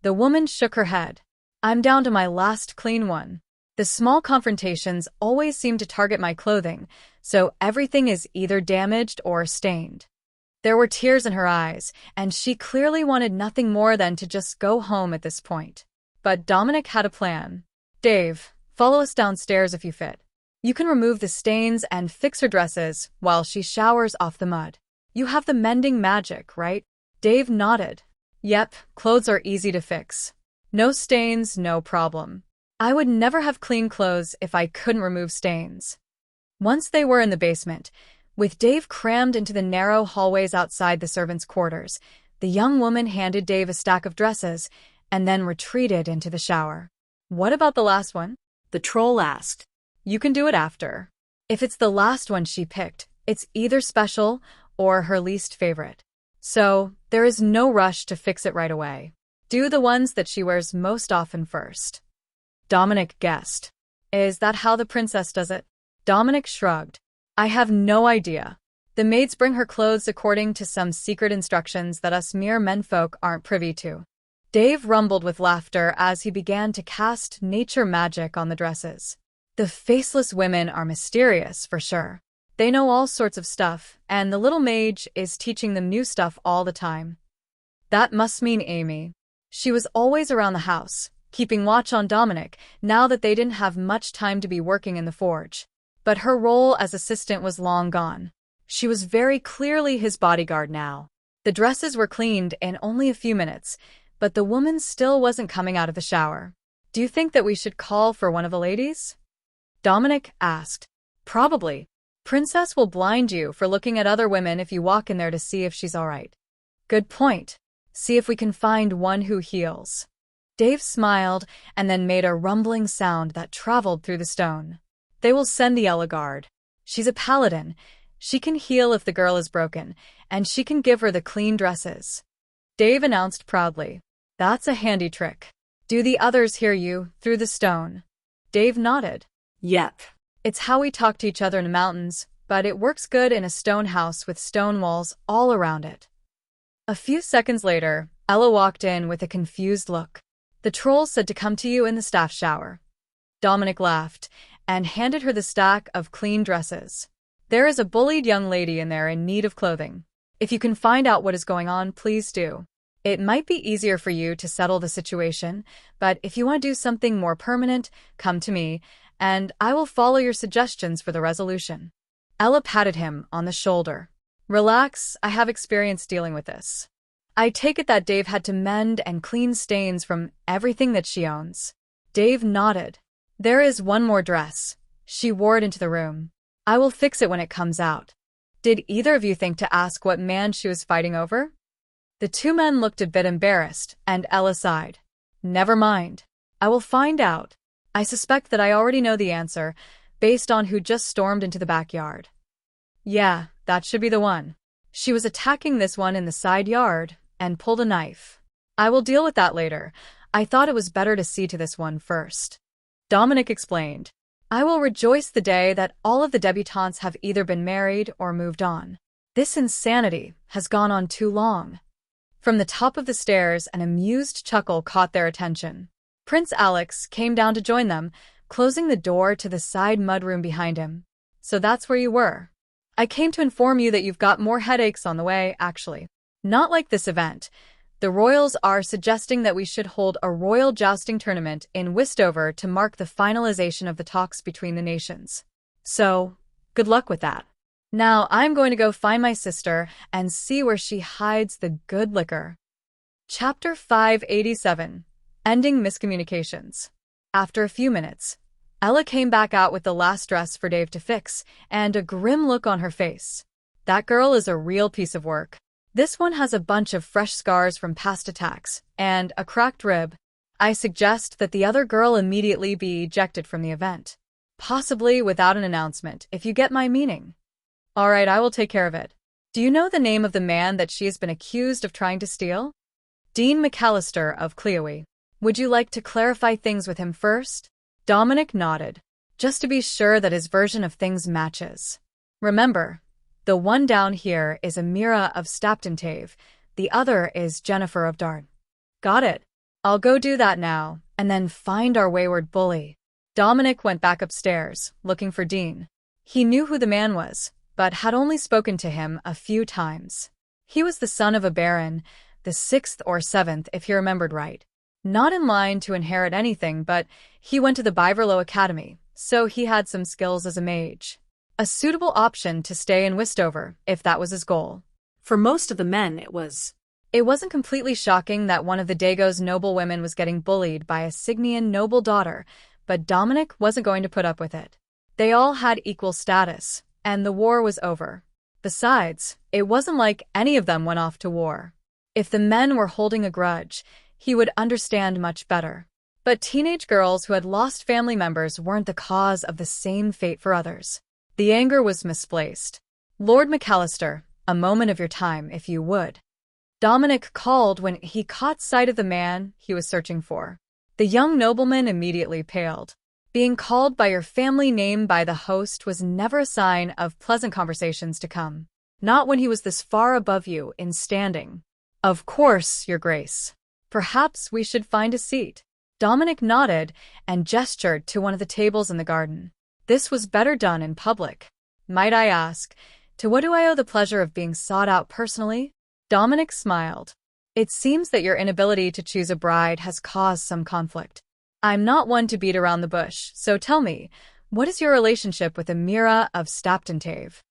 The woman shook her head. I'm down to my last clean one. The small confrontations always seem to target my clothing, so everything is either damaged or stained. There were tears in her eyes, and she clearly wanted nothing more than to just go home at this point. But Dominic had a plan. Dave, follow us downstairs if you fit. You can remove the stains and fix her dresses while she showers off the mud. You have the mending magic, right? Dave nodded. Yep, clothes are easy to fix. No stains, no problem. I would never have clean clothes if I couldn't remove stains. Once they were in the basement, with Dave crammed into the narrow hallways outside the servants' quarters, the young woman handed Dave a stack of dresses and then retreated into the shower. What about the last one? The troll asked. You can do it after. If it's the last one she picked, it's either special or her least favorite. So, there is no rush to fix it right away. Do the ones that she wears most often first. Dominic guessed. Is that how the princess does it? Dominic shrugged. I have no idea. The maids bring her clothes according to some secret instructions that us mere menfolk aren't privy to. Dave rumbled with laughter as he began to cast nature magic on the dresses. The faceless women are mysterious, for sure. They know all sorts of stuff, and the little mage is teaching them new stuff all the time. That must mean Amy. She was always around the house, keeping watch on Dominic now that they didn't have much time to be working in the forge. But her role as assistant was long gone. She was very clearly his bodyguard now. The dresses were cleaned in only a few minutes, but the woman still wasn't coming out of the shower. Do you think that we should call for one of the ladies? Dominic asked. Probably. Princess will blind you for looking at other women if you walk in there to see if she's all right. Good point. See if we can find one who heals. Dave smiled and then made a rumbling sound that traveled through the stone. They will send the Ella Guard. She's a paladin. She can heal if the girl is broken, and she can give her the clean dresses. Dave announced proudly. That's a handy trick. Do the others hear you through the stone? Dave nodded. Yep. It's how we talk to each other in the mountains, but it works good in a stone house with stone walls all around it. A few seconds later, Ella walked in with a confused look. The troll said to come to you in the staff shower. Dominic laughed, and handed her the stack of clean dresses. There is a bullied young lady in there in need of clothing. If you can find out what is going on, please do. It might be easier for you to settle the situation, but if you want to do something more permanent, come to me, and I will follow your suggestions for the resolution. Ella patted him on the shoulder. Relax, I have experience dealing with this. I take it that Dave had to mend and clean stains from everything that she owns. Dave nodded. There is one more dress. She wore it into the room. I will fix it when it comes out. Did either of you think to ask what man she was fighting over? The two men looked a bit embarrassed, and Ella sighed. Never mind. I will find out. I suspect that I already know the answer, based on who just stormed into the backyard. Yeah, that should be the one. She was attacking this one in the side yard, and pulled a knife. I will deal with that later. I thought it was better to see to this one first. Dominic explained. I will rejoice the day that all of the debutantes have either been married or moved on. This insanity has gone on too long. From the top of the stairs, an amused chuckle caught their attention. Prince Alex came down to join them, closing the door to the side mudroom behind him. So that's where you were. I came to inform you that you've got more headaches on the way, actually. Not like this event. The royals are suggesting that we should hold a royal jousting tournament in Westover to mark the finalization of the talks between the nations. So, good luck with that. Now I'm going to go find my sister and see where she hides the good liquor. Chapter 587. Ending Miscommunications. After a few minutes, Ella came back out with the last dress for Dave to fix, and a grim look on her face. That girl is a real piece of work. This one has a bunch of fresh scars from past attacks, and a cracked rib. I suggest that the other girl immediately be ejected from the event. Possibly without an announcement, if you get my meaning. All right, I will take care of it. Do you know the name of the man that she has been accused of trying to steal? Dean McAllister of Cleoe. Would you like to clarify things with him first? Dominic nodded, just to be sure that his version of things matches. Remember, the one down here is Amira of Staptentave, the other is Jennifer of Darn. Got it. I'll go do that now, and then find our wayward bully. Dominic went back upstairs, looking for Dean. He knew who the man was, but had only spoken to him a few times. He was the son of a baron, the 6th or 7th if he remembered right. Not in line to inherit anything, but he went to the Biverlow Academy, so he had some skills as a mage. A suitable option to stay in Westover, if that was his goal.
For most of the men, it was.
It wasn't completely shocking that one of the Dago's noble women was getting bullied by a Signian noble daughter, but Dominic wasn't going to put up with it. They all had equal status, and the war was over. Besides, it wasn't like any of them went off to war. If the men were holding a grudge, he would understand much better. But teenage girls who had lost family members weren't the cause of the same fate for others. The anger was misplaced. Lord McAllister, a moment of your time, if you would. Dominic called when he caught sight of the man he was searching for. The young nobleman immediately paled. Being called by your family name by the host was never a sign of pleasant conversations to come. Not when he was this far above you in standing. Of course, Your Grace. Perhaps we should find a seat. Dominic nodded and gestured to one of the tables in the garden. This was better done in public. Might I ask, to what do I owe the pleasure of being sought out personally? Dominic smiled. It seems that your inability to choose a bride has caused some conflict. I'm not one to beat around the bush, so tell me, what is your relationship with Amira of Staptentave?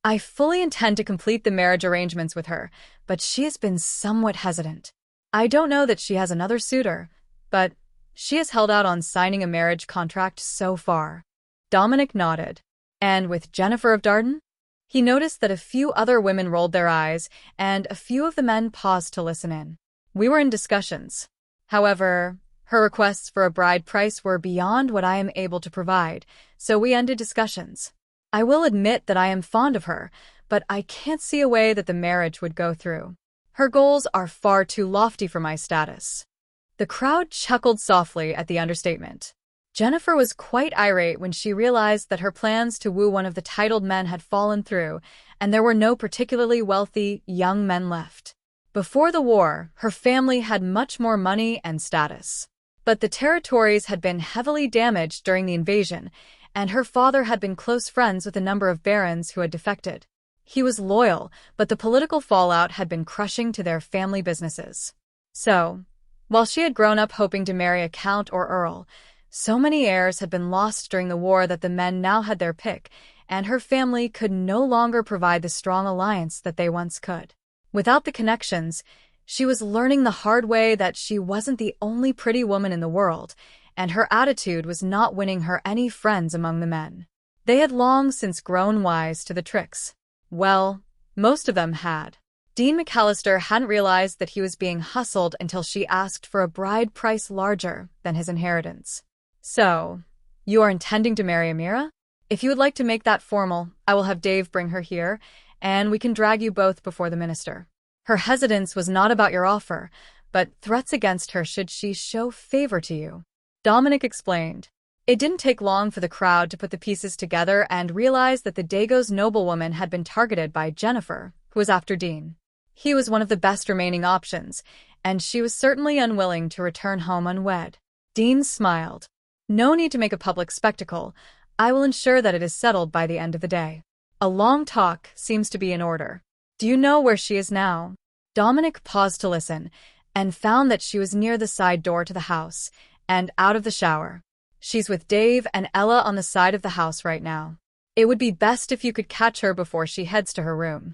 I fully intend to complete the marriage arrangements with her, but she has been somewhat hesitant. I don't know that she has another suitor, but she has held out on signing a marriage contract so far. Dominic nodded. And with Jennifer of Darden? He noticed that a few other women rolled their eyes, and a few of the men paused to listen in. We were in discussions. However, her requests for a bride price were beyond what I am able to provide, so we ended discussions. I will admit that I am fond of her, but I can't see a way that the marriage would go through. Her goals are far too lofty for my status. The crowd chuckled softly at the understatement. Jennifer was quite irate when she realized that her plans to woo one of the titled men had fallen through, and there were no particularly wealthy young men left. Before the war, her family had much more money and status. But the territories had been heavily damaged during the invasion, and her father had been close friends with a number of barons who had defected. He was loyal, but the political fallout had been crushing to their family businesses. So, while she had grown up hoping to marry a count or earl, so many heirs had been lost during the war that the men now had their pick, and her family could no longer provide the strong alliance that they once could. Without the connections, she was learning the hard way that she wasn't the only pretty woman in the world, and her attitude was not winning her any friends among the men. They had long since grown wise to the tricks. Well, most of them had. Dean McAllister hadn't realized that he was being hustled until she asked for a bride price larger than his inheritance. So, you are intending to marry Amira? If you would like to make that formal, I will have Dave bring her here, and we can drag you both before the minister. Her hesitance was not about your offer, but threats against her should she show favor to you. Dominic explained. It didn't take long for the crowd to put the pieces together and realize that the Dago's noblewoman had been targeted by Jennifer, who was after Dean. He was one of the best remaining options, and she was certainly unwilling to return home unwed. Dean smiled. No need to make a public spectacle. I will ensure that it is settled by the end of the day. A long talk seems to be in order. Do you know where she is now? Dominic paused to listen, and found that she was near the side door to the house, and out of the shower. She's with Dave and Ella on the side of the house right now. It would be best if you could catch her before she heads to her room.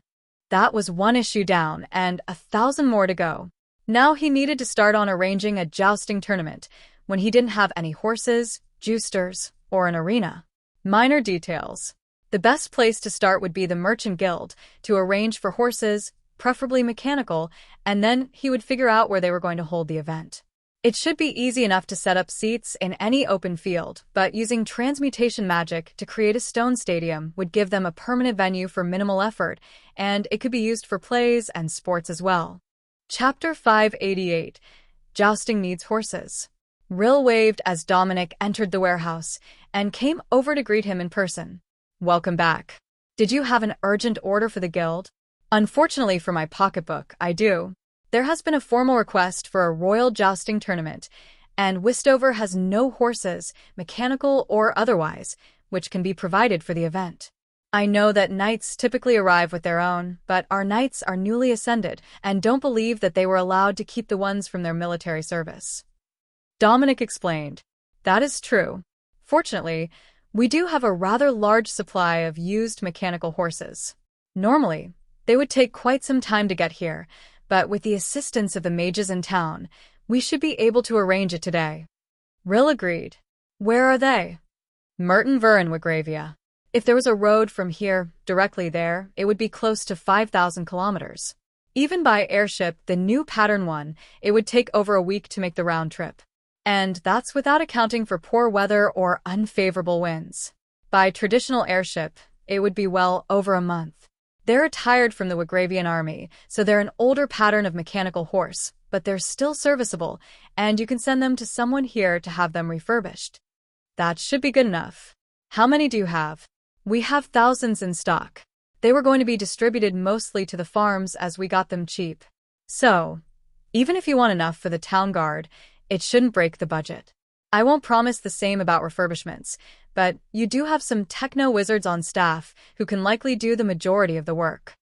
That was one issue down, and 1,000 more to go. Now he needed to start on arranging a jousting tournament, when he didn't have any horses, juicers, or an arena. Minor details. The best place to start would be the Merchant Guild, to arrange for horses, preferably mechanical, and then he would figure out where they were going to hold the event. It should be easy enough to set up seats in any open field, but using transmutation magic to create a stone stadium would give them a permanent venue for minimal effort, and it could be used for plays and sports as well. Chapter 588. Jousting Needs Horses. Rill waved as Dominic entered the warehouse and came over to greet him in person. Welcome back. Did you have an urgent order for the guild? Unfortunately for my pocketbook, I do. There has been a formal request for a royal jousting tournament, and Wistover has no horses, mechanical or otherwise, which can be provided for the event. I know that knights typically arrive with their own, but our knights are newly ascended and don't believe that they were allowed to keep the ones from their military service. Dominic explained. That is true. Fortunately, we do have a rather large supply of used mechanical horses. Normally, they would take quite some time to get here, but with the assistance of the mages in town, we should be able to arrange it today. Rill agreed. Where are they? Merton Ver in Wigravia. If there was a road from here, directly there, it would be close to 5,000 kilometers. Even by airship, the new pattern one, it would take over a week to make the round trip. And that's without accounting for poor weather or unfavorable winds. By traditional airship, it would be well over a month. They're retired from the Wigravian army, so they're an older pattern of mechanical horse, but they're still serviceable, and you can send them to someone here to have them refurbished. That should be good enough. How many do you have? We have thousands in stock. They were going to be distributed mostly to the farms as we got them cheap. So, even if you want enough for the town guard, it shouldn't break the budget. I won't promise the same about refurbishments, but you do have some techno-wizards on staff who can likely do the majority of the work.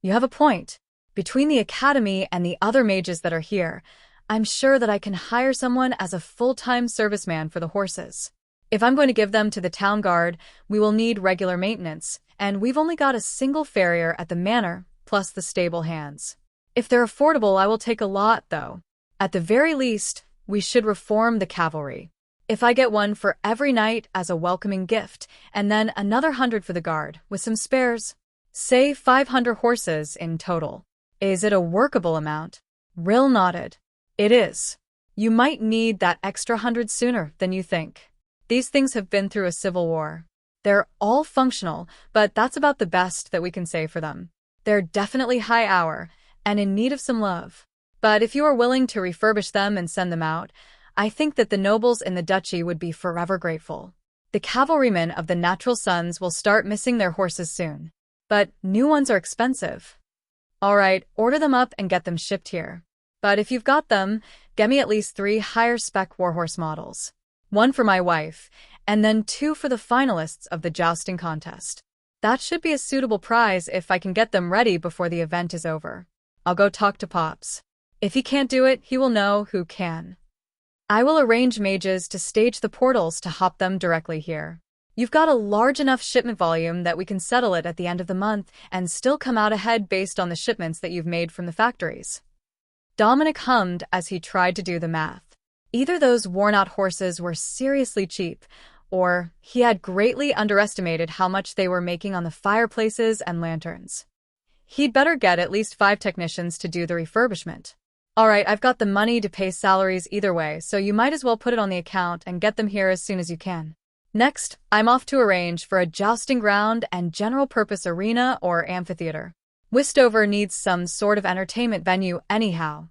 You have a point. Between the academy and the other mages that are here, I'm sure that I can hire someone as a full-time serviceman for the horses. If I'm going to give them to the town guard, we will need regular maintenance, and we've only got a single farrier at the manor, plus the stable hands. If they're affordable, I will take a lot, though. At the very least, we should reform the cavalry. If I get one for every knight as a welcoming gift, and then another 100 for the guard, with some spares, say 500 horses in total. Is it a workable amount? Rill nodded. It is. You might need that extra 100 sooner than you think. These things have been through a civil war. They're all functional, but that's about the best that we can say for them. They're definitely high hour, and in need of some love. But if you are willing to refurbish them and send them out, I think that the nobles in the duchy would be forever grateful. The cavalrymen of the Natural Sons will start missing their horses soon. But new ones are expensive. All right, order them up and get them shipped here. But if you've got them, get me at least 3 higher spec warhorse models. One for my wife, and then 2 for the finalists of the jousting contest. That should be a suitable prize if I can get them ready before the event is over. I'll go talk to Pops. If he can't do it, he will know who can. I will arrange mages to stage the portals to hop them directly here. You've got a large enough shipment volume that we can settle it at the end of the month and still come out ahead based on the shipments that you've made from the factories. Dominic hummed as he tried to do the math. Either those worn-out horses were seriously cheap, or he had greatly underestimated how much they were making on the fireplaces and lanterns. He'd better get at least 5 technicians to do the refurbishment. All right, I've got the money to pay salaries either way, so you might as well put it on the account and get them here as soon as you can. Next, I'm off to arrange for a jousting ground and general-purpose arena or amphitheater. Westover needs some sort of entertainment venue anyhow.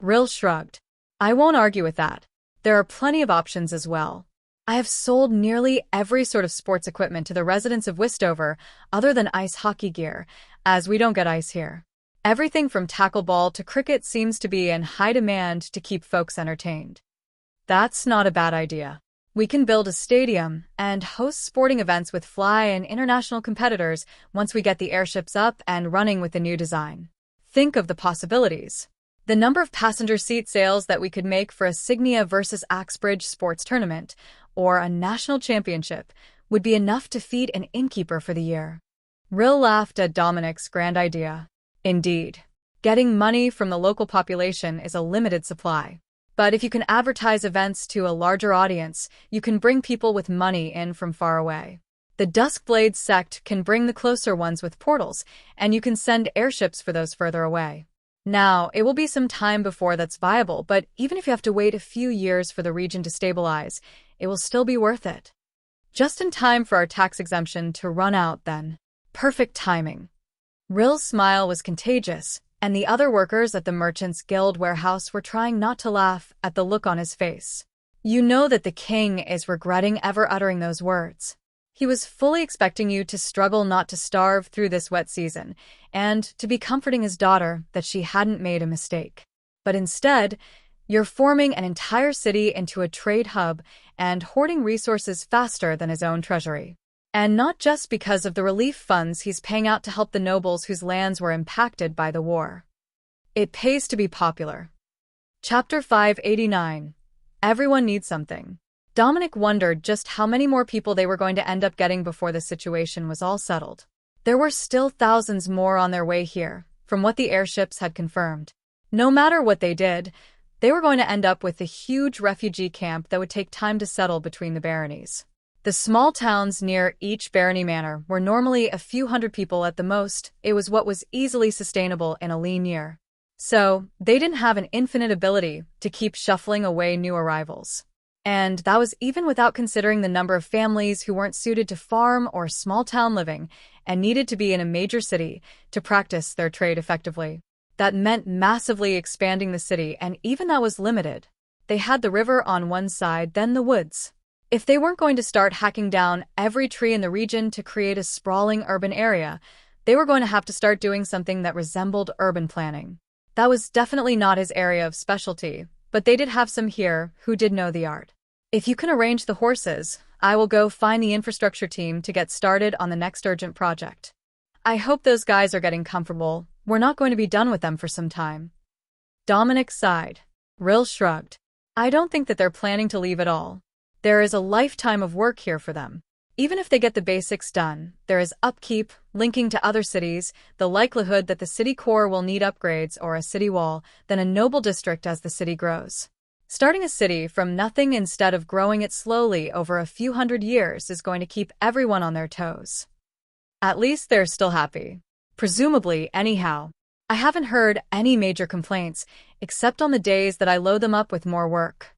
Rill shrugged. I won't argue with that. There are plenty of options as well. I have sold nearly every sort of sports equipment to the residents of Westover other than ice hockey gear, as we don't get ice here. Everything from tackle ball to cricket seems to be in high demand to keep folks entertained. That's not a bad idea. We can build a stadium and host sporting events with fly and international competitors once we get the airships up and running with the new design. Think of the possibilities. The number of passenger seat sales that we could make for a Signia versus Axbridge sports tournament or a national championship would be enough to feed an innkeeper for the year. Rill laughed at Dominic's grand idea. Indeed, getting money from the local population is a limited supply. But if you can advertise events to a larger audience, you can bring people with money in from far away. The Duskblade sect can bring the closer ones with portals, and you can send airships for those further away. Now, it will be some time before that's viable, but even if you have to wait a few years for the region to stabilize, it will still be worth it. Just in time for our tax exemption to run out then. Perfect timing. Rill's smile was contagious, and the other workers at the Merchants Guild warehouse were trying not to laugh at the look on his face. You know that the king is regretting ever uttering those words. He was fully expecting you to struggle not to starve through this wet season, and to be comforting his daughter that she hadn't made a mistake. But instead, you're forming an entire city into a trade hub and hoarding resources faster than his own treasury. And not just because of the relief funds he's paying out to help the nobles whose lands were impacted by the war. It pays to be popular. Chapter 589. Everyone needs something. Dominic wondered just how many more people they were going to end up getting before the situation was all settled. There were still thousands more on their way here, from what the airships had confirmed. No matter what they did, they were going to end up with a huge refugee camp that would take time to settle between the baronies. The small towns near each barony manor were normally a few hundred people at the most. It was what was easily sustainable in a lean year. So, they didn't have an infinite ability to keep shuffling away new arrivals. And that was even without considering the number of families who weren't suited to farm or small-town living and needed to be in a major city to practice their trade effectively. That meant massively expanding the city, and even that was limited. They had the river on one side, then the woods. If they weren't going to start hacking down every tree in the region to create a sprawling urban area, they were going to have to start doing something that resembled urban planning. That was definitely not his area of specialty, but they did have some here who did know the art. If you can arrange the horses, I will go find the infrastructure team to get started on the next urgent project. I hope those guys are getting comfortable. We're not going to be done with them for some time. Dominic sighed. Rill shrugged. I don't think that they're planning to leave at all. There is a lifetime of work here for them. Even if they get the basics done, there is upkeep, linking to other cities, the likelihood that the city core will need upgrades or a city wall, then a noble district as the city grows. Starting a city from nothing instead of growing it slowly over a few hundred years is going to keep everyone on their toes. At least they're still happy. Presumably, anyhow. I haven't heard any major complaints, except on the days that I load them up with more work.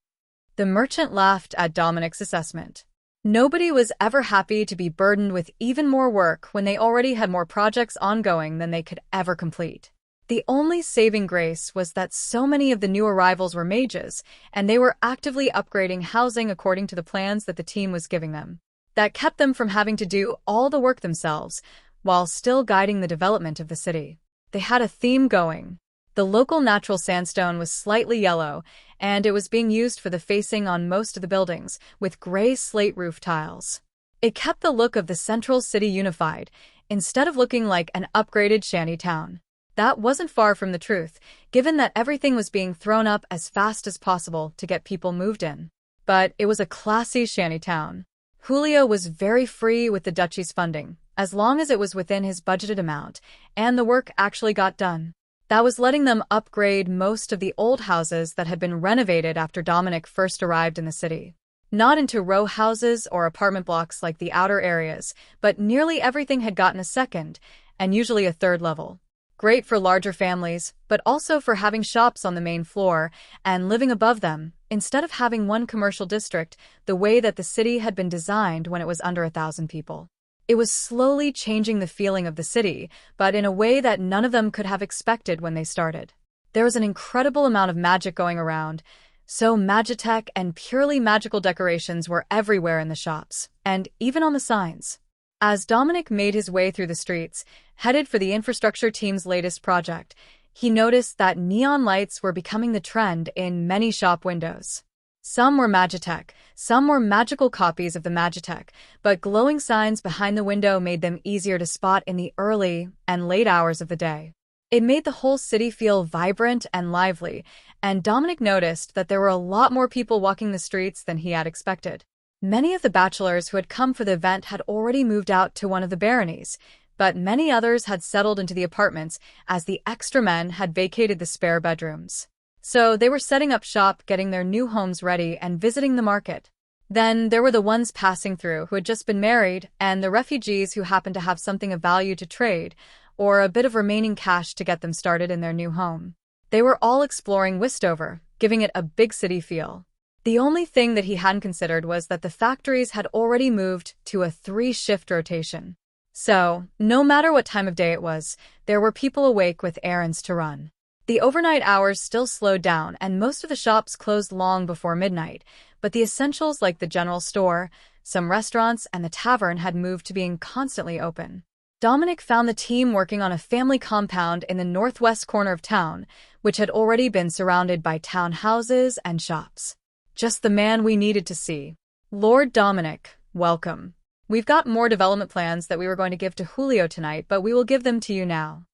The merchant laughed at Dominic's assessment. Nobody was ever happy to be burdened with even more work when they already had more projects ongoing than they could ever complete. The only saving grace was that so many of the new arrivals were mages, and they were actively upgrading housing according to the plans that the team was giving them. That kept them from having to do all the work themselves, while still guiding the development of the city. They had a theme going. The local natural sandstone was slightly yellow, and it was being used for the facing on most of the buildings, with gray slate roof tiles. It kept the look of the central city unified, instead of looking like an upgraded shanty town. That wasn't far from the truth, given that everything was being thrown up as fast as possible to get people moved in. But it was a classy shanty town. Julio was very free with the duchy's funding, as long as it was within his budgeted amount, and the work actually got done. That was letting them upgrade most of the old houses that had been renovated after Dominic first arrived in the city. Not into row houses or apartment blocks like the outer areas, but nearly everything had gotten a second, and usually a third level. Great for larger families, but also for having shops on the main floor and living above them, instead of having one commercial district the way that the city had been designed when it was under 1,000 people. It was slowly changing the feeling of the city, but in a way that none of them could have expected when they started. There was an incredible amount of magic going around, so Magitech and purely magical decorations were everywhere in the shops, and even on the signs. As Dominic made his way through the streets, headed for the infrastructure team's latest project, he noticed that neon lights were becoming the trend in many shop windows. Some were Magitech, some were magical copies of the Magitech, but glowing signs behind the window made them easier to spot in the early and late hours of the day. It made the whole city feel vibrant and lively, and Dominic noticed that there were a lot more people walking the streets than he had expected. Many of the bachelors who had come for the event had already moved out to one of the baronies, but many others had settled into the apartments as the extra men had vacated the spare bedrooms. So they were setting up shop, getting their new homes ready, and visiting the market. Then there were the ones passing through who had just been married, and the refugees who happened to have something of value to trade, or a bit of remaining cash to get them started in their new home. They were all exploring Westover, giving it a big city feel. The only thing that he hadn't considered was that the factories had already moved to a 3-shift rotation. So, no matter what time of day it was, there were people awake with errands to run. The overnight hours still slowed down and most of the shops closed long before midnight, but the essentials like the general store, some restaurants, and the tavern had moved to being constantly open. Dominic found the team working on a family compound in the northwest corner of town, which had already been surrounded by townhouses and shops. Just the man we needed to see. Lord Dominic, welcome. We've got more development plans that we were going to give to Julio tonight, but we will give them to you now.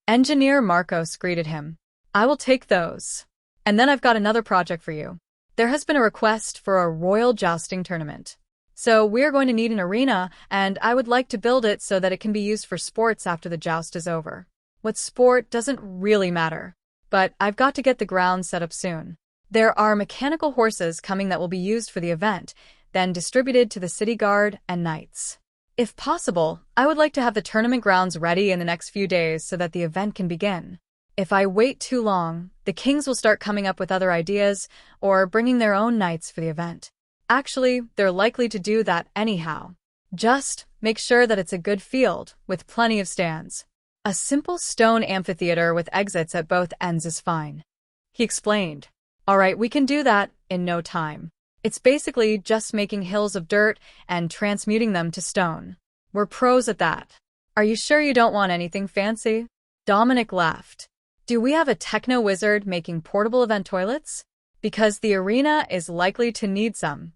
Engineer Marcos greeted him. I will take those. And then I've got another project for you. There has been a request for a royal jousting tournament. So we're going to need an arena, and I would like to build it so that it can be used for sports after the joust is over. What sport doesn't really matter. But I've got to get the ground set up soon. There are mechanical horses coming that will be used for the event, then distributed to the city guard and knights. If possible, I would like to have the tournament grounds ready in the next few days so that the event can begin. If I wait too long, the kings will start coming up with other ideas or bringing their own knights for the event. Actually, they're likely to do that anyhow. Just make sure that it's a good field with plenty of stands. A simple stone amphitheater with exits at both ends is fine. He explained. All right, we can do that in no time. It's basically just making hills of dirt and transmuting them to stone. We're pros at that. Are you sure you don't want anything fancy? Dominic laughed. Do we have a techno wizard making portable event toilets? Because the arena is likely to need some.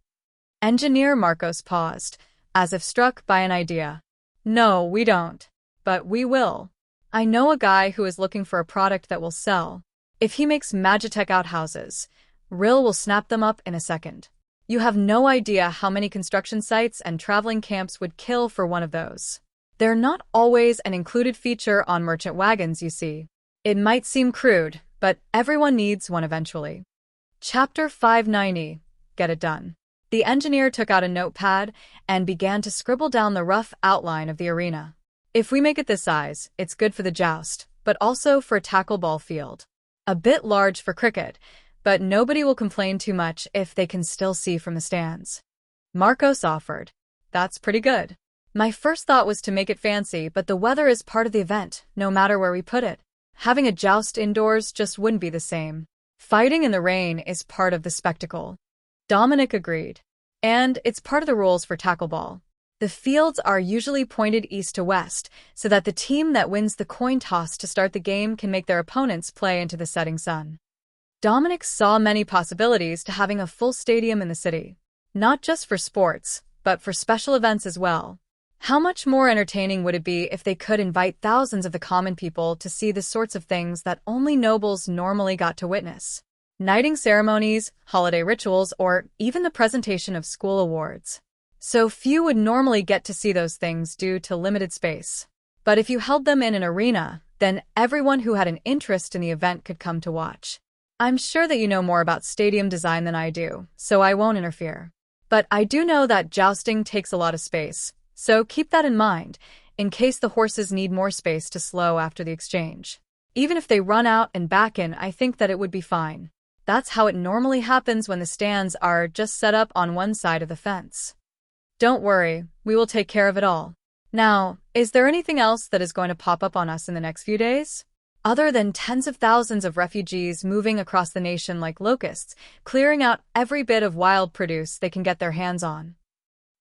Engineer Marcos paused, as if struck by an idea. No, we don't. But we will. I know a guy who is looking for a product that will sell. If he makes Magitech outhouses, Rill will snap them up in a second. You have no idea how many construction sites and traveling camps would kill for one of those. They're not always an included feature on merchant wagons, you see. It might seem crude, but everyone needs one eventually. Chapter 590. Get it done. The engineer took out a notepad and began to scribble down the rough outline of the arena. If we make it this size, it's good for the joust, but also for a tackle ball field. A bit large for cricket, but nobody will complain too much if they can still see from the stands. Marcos offered. That's pretty good. My first thought was to make it fancy, but the weather is part of the event, no matter where we put it. Having a joust indoors just wouldn't be the same. Fighting in the rain is part of the spectacle. Dominic agreed. And it's part of the rules for tackle ball. The fields are usually pointed east to west, so that the team that wins the coin toss to start the game can make their opponents play into the setting sun. Dominic saw many possibilities to having a full stadium in the city. Not just for sports, but for special events as well. How much more entertaining would it be if they could invite thousands of the common people to see the sorts of things that only nobles normally got to witness? Knighting ceremonies, holiday rituals, or even the presentation of school awards. So few would normally get to see those things due to limited space. But if you held them in an arena, then everyone who had an interest in the event could come to watch. I'm sure that you know more about stadium design than I do, so I won't interfere. But I do know that jousting takes a lot of space, so keep that in mind, in case the horses need more space to slow after the exchange. Even if they run out and back in, I think that it would be fine. That's how it normally happens when the stands are just set up on one side of the fence. Don't worry, we will take care of it all. Now, is there anything else that is going to pop up on us in the next few days? Other than tens of thousands of refugees moving across the nation like locusts, clearing out every bit of wild produce they can get their hands on.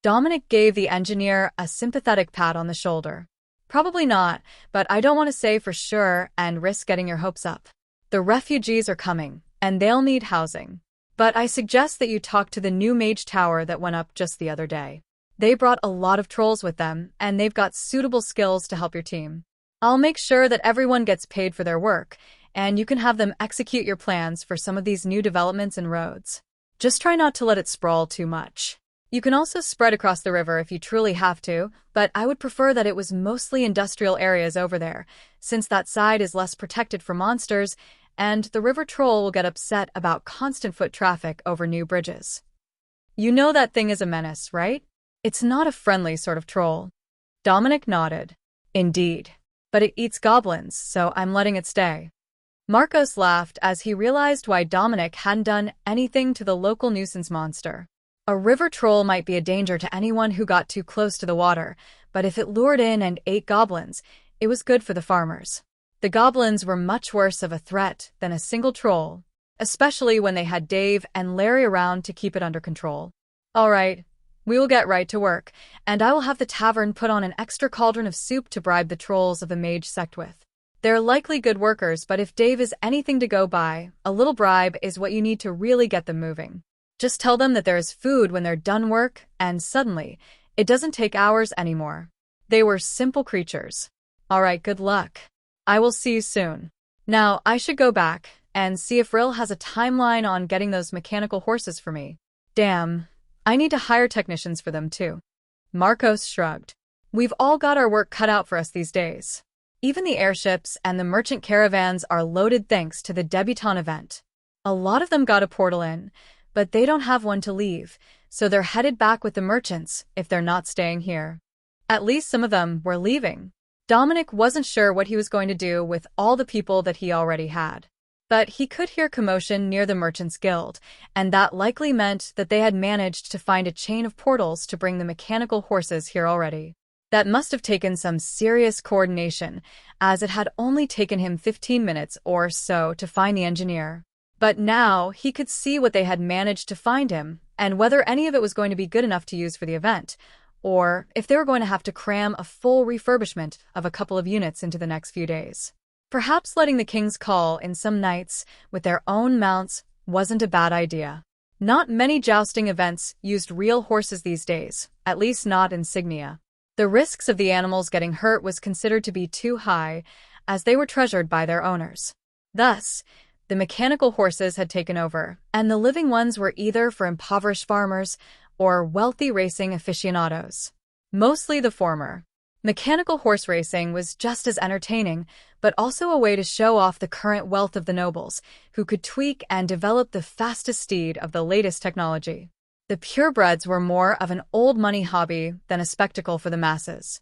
Dominic gave the engineer a sympathetic pat on the shoulder. Probably not, but I don't want to say for sure and risk getting your hopes up. The refugees are coming, and they'll need housing. But I suggest that you talk to the new mage tower that went up just the other day. They brought a lot of trolls with them, and they've got suitable skills to help your team. I'll make sure that everyone gets paid for their work, and you can have them execute your plans for some of these new developments and roads. Just try not to let it sprawl too much. You can also spread across the river if you truly have to, but I would prefer that it was mostly industrial areas over there, since that side is less protected from monsters, and the river troll will get upset about constant foot traffic over new bridges. You know that thing is a menace, right? It's not a friendly sort of troll. Dominic nodded. Indeed. But it eats goblins, so I'm letting it stay. Marcos laughed as he realized why Dominic hadn't done anything to the local nuisance monster. A river troll might be a danger to anyone who got too close to the water, but if it lured in and ate goblins, it was good for the farmers. The goblins were much worse of a threat than a single troll, especially when they had Dave and Larry around to keep it under control. All right. We will get right to work, and I will have the tavern put on an extra cauldron of soup to bribe the trolls of the mage sect with. They're likely good workers, but if Dave is anything to go by, a little bribe is what you need to really get them moving. Just tell them that there is food when they're done work, and suddenly, it doesn't take hours anymore. They were simple creatures. All right, good luck. I will see you soon. Now, I should go back and see if Rill has a timeline on getting those mechanical horses for me. Damn. I need to hire technicians for them, too. Marcos shrugged. We've all got our work cut out for us these days. Even the airships and the merchant caravans are loaded thanks to the debutante event. A lot of them got a portal in, but they don't have one to leave, so they're headed back with the merchants if they're not staying here. At least some of them were leaving. Dominic wasn't sure what he was going to do with all the people that he already had. But he could hear commotion near the Merchants Guild, and that likely meant that they had managed to find a chain of portals to bring the mechanical horses here already. That must have taken some serious coordination, as it had only taken him 15 minutes or so to find the engineer. But now he could see what they had managed to find him, and whether any of it was going to be good enough to use for the event, or if they were going to have to cram a full refurbishment of a couple of units into the next few days. Perhaps letting the kings call in some knights with their own mounts wasn't a bad idea. Not many jousting events used real horses these days, at least not insignia. The risks of the animals getting hurt was considered to be too high, as they were treasured by their owners. Thus, the mechanical horses had taken over, and the living ones were either for impoverished farmers or wealthy racing aficionados. Mostly the former. Mechanical horse racing was just as entertaining, but also a way to show off the current wealth of the nobles, who could tweak and develop the fastest steed of the latest technology. The purebreds were more of an old money hobby than a spectacle for the masses.